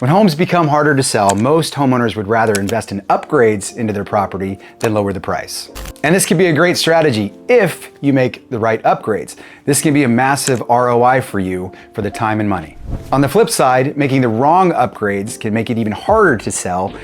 When homes become harder to sell, most homeowners would rather invest in upgrades into their property than lower the price. And this can be a great strategy if you make the right upgrades. This can be a massive ROI for you for the time and money. On the flip side, making the wrong upgrades can make it even harder to sell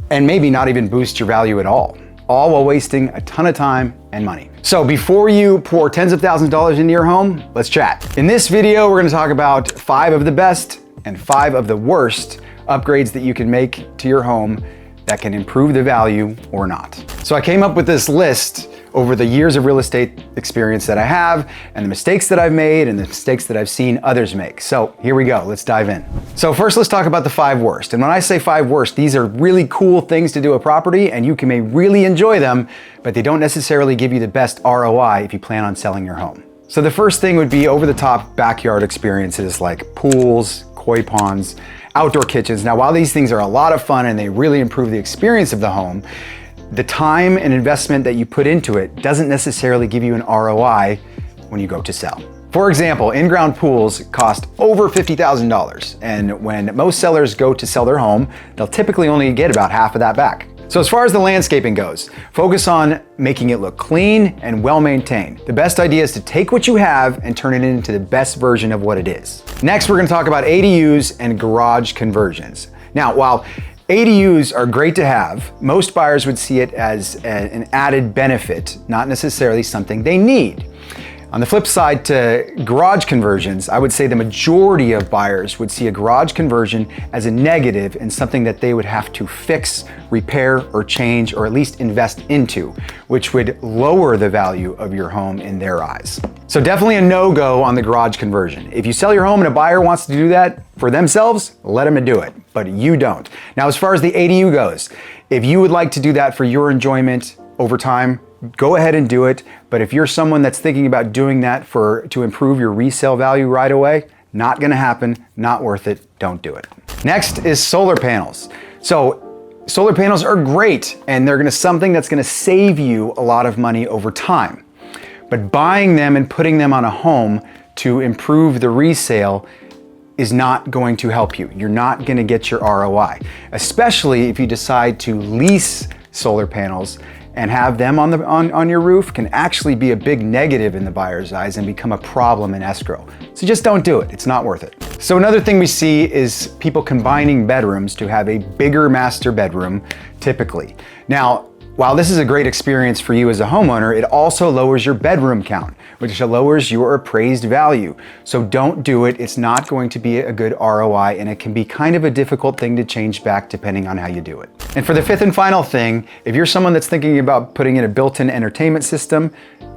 and maybe not even boost your value at all while wasting a ton of time and money. So before you pour tens of thousands of dollars into your home, let's chat. In this video, we're gonna talk about 5 of the best and 5 of the worst upgrades that you can make to your home that can improve the value or not. So I came up with this list over the years of real estate experience that I have and the mistakes that I've made and the mistakes that I've seen others make. So here we go, let's dive in. So first, let's talk about the 5 worst. And when I say 5 worst, these are really cool things to do a property and you may really enjoy them, but they don't necessarily give you the best ROI if you plan on selling your home. So the first thing would be over-the-top backyard experiences like pools, koi ponds, outdoor kitchens. Now, while these things are a lot of fun and they really improve the experience of the home, the time and investment that you put into it doesn't necessarily give you an ROI when you go to sell. For example, in-ground pools cost over $50,000, and when most sellers go to sell their home, they'll typically only get about half of that back. So as far as the landscaping goes, focus on making it look clean and well-maintained. The best idea is to take what you have and turn it into the best version of what it is. Next, we're gonna talk about ADUs and garage conversions. Now, while ADUs are great to have, most buyers would see it as an added benefit, not necessarily something they need. On the flip side to garage conversions, I would say the majority of buyers would see a garage conversion as a negative and something that they would have to fix, repair, or change, or at least invest into, which would lower the value of your home in their eyes. So definitely a no-go on the garage conversion. If you sell your home and a buyer wants to do that for themselves, let them do it, but you don't. Now, as far as the ADU goes, if you would like to do that for your enjoyment over time, go ahead and do it. But if you're someone that's thinking about doing that to improve your resale value right away, not gonna happen, not worth it, don't do it. Next is solar panels. So solar panels are great and they're something that's gonna save you a lot of money over time. But buying them and putting them on a home to improve the resale is not going to help you. You're not gonna get your ROI, especially if you decide to lease solar panels and have them on your roof can actually be a big negative in the buyer's eyes and become a problem in escrow. So just don't do it, it's not worth it. So another thing we see is people combining bedrooms to have a bigger master bedroom, typically. Now, while this is a great experience for you as a homeowner, it also lowers your bedroom count, which lowers your appraised value. So don't do it. It's not going to be a good ROI, and it can be kind of a difficult thing to change back depending on how you do it. And for the 5th and final thing, if you're someone that's thinking about putting in a built-in entertainment system,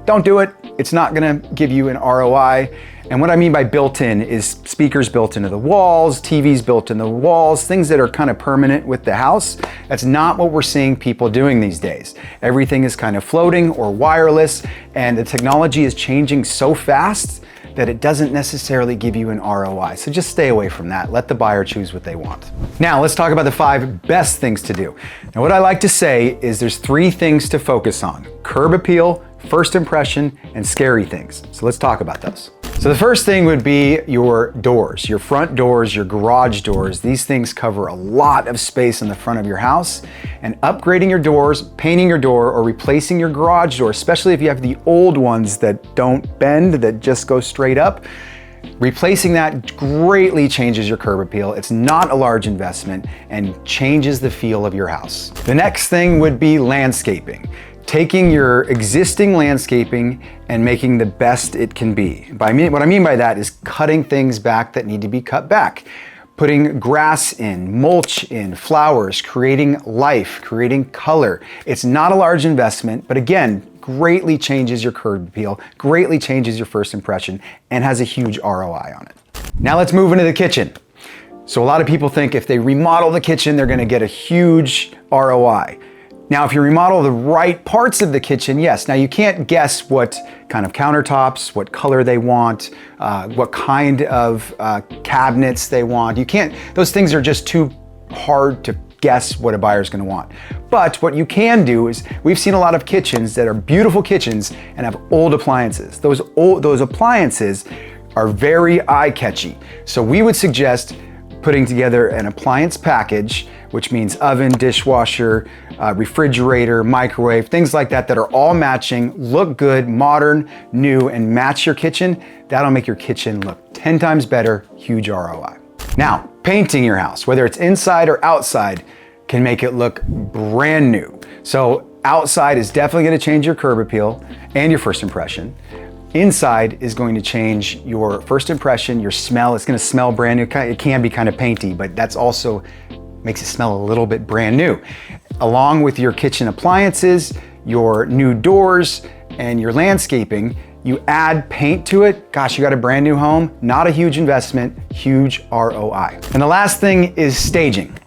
don't do it. It's not gonna give you an ROI. And what I mean by built-in is speakers built into the walls, TVs built into the walls, things that are kind of permanent with the house. That's not what we're seeing people doing these days. Everything is kind of floating or wireless, and the technology is changing so fast that it doesn't necessarily give you an ROI. So just stay away from that. Let the buyer choose what they want. Now let's talk about the 5 best things to do. Now what I like to say is there's 3 things to focus on: curb appeal, first impression, and scary things. So let's talk about those. So the first thing would be your doors, your front doors, your garage doors. These things cover a lot of space in the front of your house, and upgrading your doors, painting your door, or replacing your garage door, especially if you have the old ones that don't bend, that just go straight up, replacing that greatly changes your curb appeal. It's not a large investment and changes the feel of your house. The next thing would be landscaping. Taking your existing landscaping and making the best it can be. What I mean by that is cutting things back that need to be cut back. Putting grass in, mulch in, flowers, creating life, creating color. It's not a large investment, but again, greatly changes your curb appeal, greatly changes your first impression, and has a huge ROI on it. Now let's move into the kitchen. So a lot of people think if they remodel the kitchen, they're gonna get a huge ROI. Now, if you remodel the right parts of the kitchen, yes. Now you can't guess what kind of countertops, what color they want, what kind of cabinets they want. You can't, those things are just too hard to guess what a buyer's gonna want. But what you can do is, we've seen a lot of kitchens that are beautiful kitchens and have old appliances. Those appliances are very eye-catchy. So we would suggest putting together an appliance package, which means oven, dishwasher, refrigerator, microwave, things like that are all matching, look good, modern, new, and match your kitchen. That'll make your kitchen look 10 times better, huge ROI. Now, painting your house, whether it's inside or outside, can make it look brand new. So outside is definitely gonna change your curb appeal and your first impression. Inside is going to change your first impression, your smell. It's gonna smell brand new. It can be kind of painty, but that's also makes it smell a little bit brand new. Along with your kitchen appliances, your new doors, and your landscaping, you add paint to it. Gosh, you got a brand new home, not a huge investment, huge ROI. And the last thing is staging.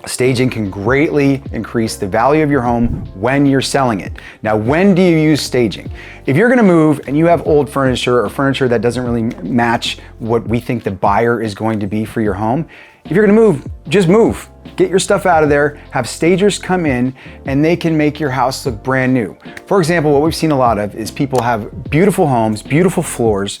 Staging can greatly increase the value of your home when you're selling it. Now, when do you use staging? If you're gonna move and you have old furniture or furniture that doesn't really match what we think the buyer is going to be for your home, if you're gonna move, just move. Get your stuff out of there, have stagers come in, and they can make your house look brand new. For example, what we've seen a lot of is people have beautiful homes, beautiful floors,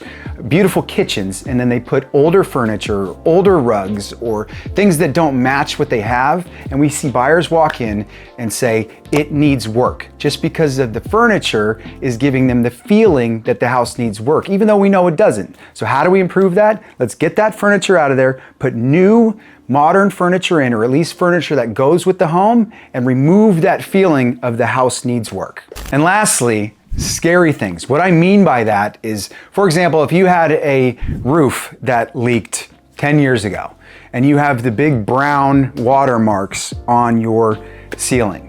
beautiful kitchens, and then they put older furniture, older rugs, or things that don't match what they have, and we see buyers walk in and say, it needs work, just because of the furniture is giving them the feeling that the house needs work, even though we know it doesn't. So how do we improve that? Let's get that furniture out of there, put new, modern furniture in, or at least furniture that goes with the home, and remove that feeling of the house needs work. And lastly, scary things. What I mean by that is, for example, if you had a roof that leaked 10 years ago, and you have the big brown watermarks on your ceiling,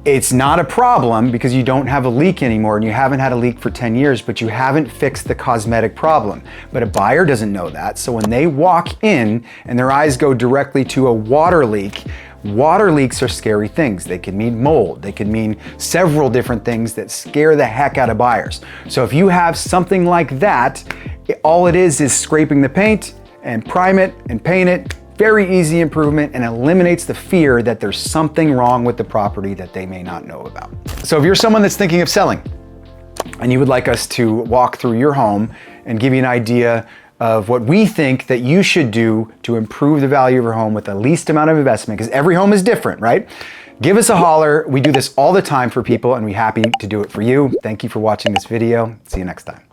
it's not a problem because you don't have a leak anymore and you haven't had a leak for 10 years, but you haven't fixed the cosmetic problem. But a buyer doesn't know that. So when they walk in and their eyes go directly to a water leaks are scary things. They can mean mold. They can mean several different things that scare the heck out of buyers. So if you have something like that, all it is scraping the paint and prime it and paint it. Very easy improvement, and eliminates the fear that there's something wrong with the property that they may not know about. So if you're someone that's thinking of selling and you would like us to walk through your home and give you an idea of what we think that you should do to improve the value of your home with the least amount of investment, because every home is different, right? Give us a holler. We do this all the time for people and we're happy to do it for you. Thank you for watching this video. See you next time.